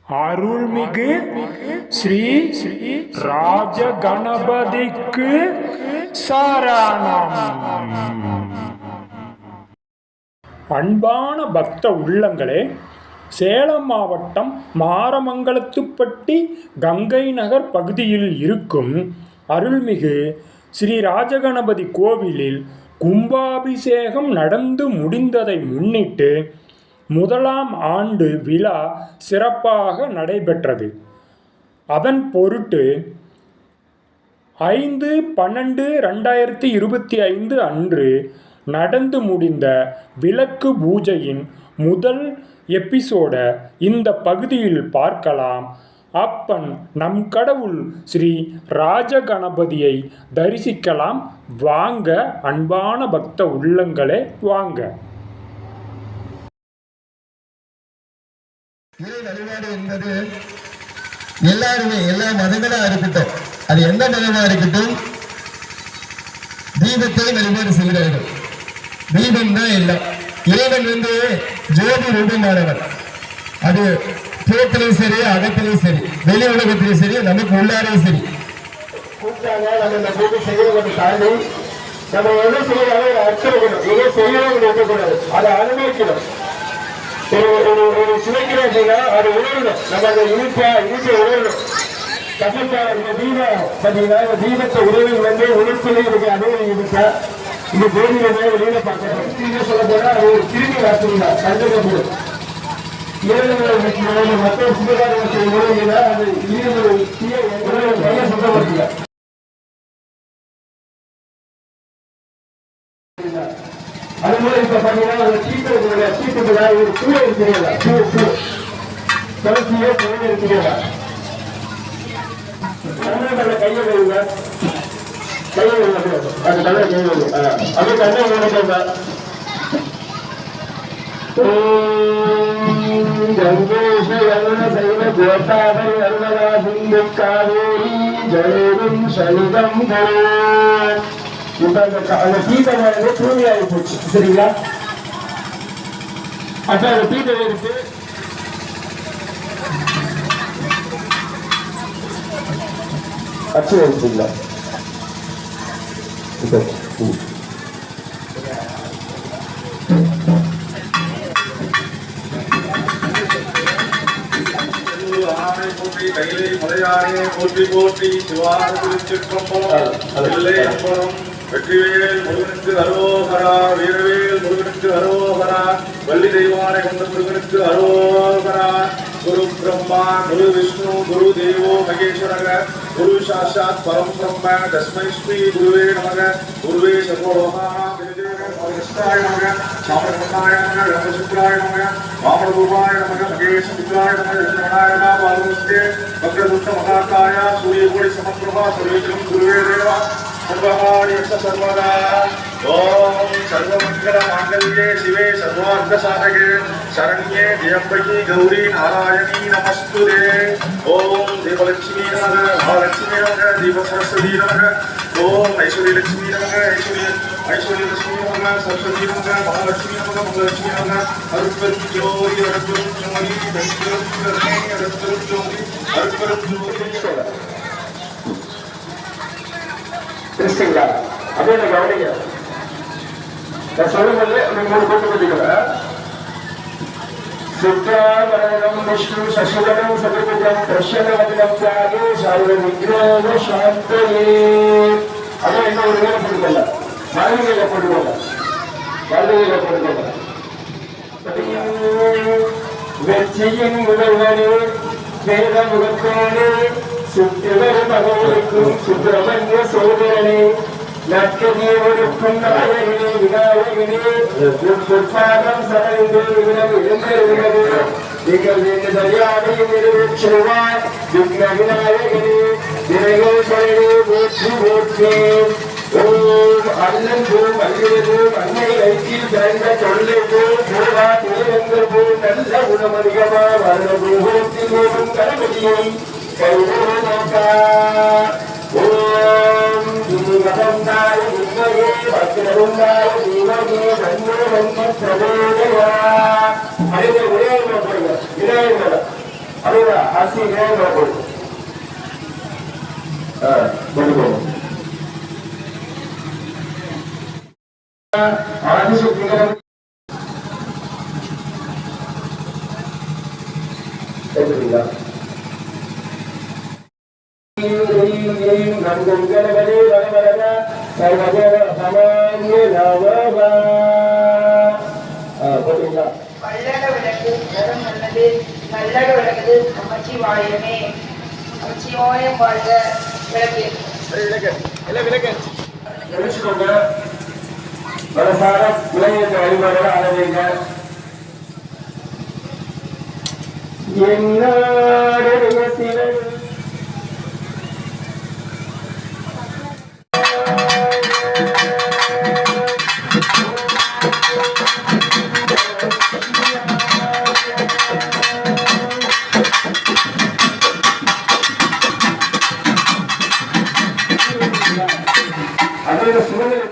அருள்மிகு ஸ்ரீ ஸ்ரீ ராஜ கணபதிக்கு சரணம். அன்பான பக்த உள்ளங்களே, சேலம் மாவட்டம் மாரமங்கலத்துப்பட்டி கங்கை நகர் பகுதியில் இருக்கும் அருள்மிகு ஸ்ரீ ராஜகணபதி கோவிலில் கும்பாபிஷேகம் நடந்து முடிந்ததை முன்னிட்டு முதலாம் ஆண்டு விழா சிறப்பாக நடைபெற்றது. அதன் பொருட்டு 5/12/2025 அன்று நடந்து முடிந்த விளக்கு பூஜையின் முதல் எபிசோட இந்த பகுதியில் பார்க்கலாம். அப்பன் நம் கடவுள் ஸ்ரீ ராஜகணபதியை தரிசிக்கலாம். வாங்க அன்பான பக்த உள்ளங்களே, வாங்க. இறை வழிபாடு என்பது எல்லாருமே, எல்லா மதங்களா இருக்கட்டும், அது எந்த மதமா இருக்கட்டும், தீபத்தை வழிபாடு செய்கிறார்கள். தீபம் தான் எல்லாம். இறைவன் ஜோதி ரூபமானவன். அது புறத்திலையும் சரி, அகத்திலையும் சரி, வெளி உலகத்திலையும் சரி, நமக்கு உள்ளாரையும் சரி. கூப்பிட்டாங்க, நம்ம இந்த பூஜை செய்யறதை தாண்டி நம்ம எதை செய்யறாலும் அர்ச்சனைக்கணும். எதை செய்யணும் இருக்கக்கூடாது, அதை அனுபவிக்கணும். ஒரு சுவைக்கிறோம் அப்படின்னா அது உணரணும். நம்ம அந்த இனிப்பை உணரணும். கசப்பா இந்த தீபம் பார்த்தீங்கன்னா, இந்த தீபத்தை உணவில் உணர்ச்சியிலே இருக்கு. அதே இருக்க இந்த கோவில வெளியில பார்க்கணும். சொல்ல போனா அது ஒரு கிருமி வாசல் தான். கண்டது இரவு மற்ற சுகாதாரத்தை உணவுனா அது ஈரவு சுத்தப்படுத்தல. அது மூலம் இப்ப பாத்தீங்கன்னா ஒரு சீட்டு ஒரு பூ இருக்கிறதா, துளசியோ பூ இருக்கிறதா, கையை வருங்க, கையை வருங்க, அந்த கண்ணை கை வருங்க, அப்படியே கண்ணை வருங்க. கங்கேஷ யமுன சைவ கோதாவரி நர்மதா சிந்து காவேரி ஜலேரும் சலிதம் கரோ. இப்ப அந்த தீபம் தூய்மையாகி போச்சு. சரிங்களா? அப்ப அந்த தீபம் இருக்கு. அச்சு வச்சுங்களா? கையிலே மலையாரே போற்றி போற்றி சிவார திருச்சிற்றம்பலம் வெற்றிவேல் முருகனுக்கு அரோகரா, வீரவேல் முருகனுக்கு அரோகரா, வள்ளி தெய்வானை கொண்ட முருகனுக்கு அரோகரா. குரு பிரம்மா குரு விஷ்ணு குரு தேவோ மகேஸ்வரக குரு சாட்சாத் பரம் பிரம்ம தஸ்மை ஸ்ரீ குருவே நமக. குருவே சர்வலோகானாம் கிருஷ்ணாய நமக, சாமரகண்ணாய நமக, ரமசுக்ராய நமக, வாமனரூபாய நமக, மகேஷ புத்திராய நமக, விஷ்ணுவனாய நமக, பாலமுஸ்தே வக்ரதுஷ்ட மகாகாய சூரியகோடி சமப்பிரபா சர்வேஜம் குருவே தேவா சர்வதா. ஓம் சர்வமங்கல மாங்கல்யே சிவே சர்வார்த்த சாதகே சரண்யே திரியம்பகி கௌரி நாராயணி நமஸ்துதே. ஓம் தீபலட்சுமி நமக, மகாலட்சுமி நமக, தீப சரஸ்வதி நமக. ஓம் ஐஸ்வர்யலட்சுமி நமக, ஐஸ்வர்யலட்சுமி நமக, சரஸ்வதி நமக, மகாலட்சுமி நமக, மகாலட்சுமி நமக. அருட்பெரும் ஜோதி அருட்பெரும் ஜோதி தனிப்பெரும் கருணை அருட்பெரும் ஜோதி அருட்பெரும் ஜோதி. கிறிஸ்டிங்களா? அப்படின்னு கவனிங்க. நான் சொல்லும்போது மூணு போட்டு பண்ணிக்கல. சுத்தாவரணம் விஷ்ணு சசிதரம் சதுர்புஜம் பிரசன்னவதினம் தியாகி சர்வ விக்ரோக சாந்தயே. அதான் என்ன ஒரு வேலை போட்டுக்கல, மனைவிகளை போட்டுக்கல, வள்ளிகளை போட்டுக்கல. வெற்றியின் முதல்வனே வேத முகத்தோனே சுத்திவரும் மகனுக்கும் சுப்பிரமணிய சோதரனே நற்கதீவருக்கும் நாயகனே விநாயகனே பொற்பாதம் சரைந்து வினம் எழுந்திருந்தது. நீங்கள் எங்கள் தயாரை நிறைவேற்றுவார் விக்ன விநாயகனே விரைகோசரே போற்றி போற்றேன். ஓம் அண்ணன் போம் அங்கிருந்தும் அன்னை வயிற்றில் பிறந்த தொல்லை போல் போவா தேவங்கள் போல் நல்ல குணமதிகமா வர்ண பூகத்தில் ஓடும் கணபதியை கைவிடா. ஓம் தீமகந்தாய உண்மையே வக்கிரகுந்தாய தீமகே தன்னே வந்தி பிரபோதயா. அதே ஒரே விநாயகர். அப்படின்னா ஆசிரியரே நடக்கும் கொடுக்கும் ஆதிசக்திகள் கேட்குறீங்களா? போட்டீங்களா? வல்லக விளக்கு நலம் நல்லது நல்லக விளக்குது நமச்சிவாயமே நமச்சிவாயம் வாழ்க விளக்கு தெரிஞ்சுக்கோங்க. மனசார இளைஞர் வழிபாடுகளை ஆரம்பிங்க. என்னாருடைய சிவன் அதோட சுமநிலை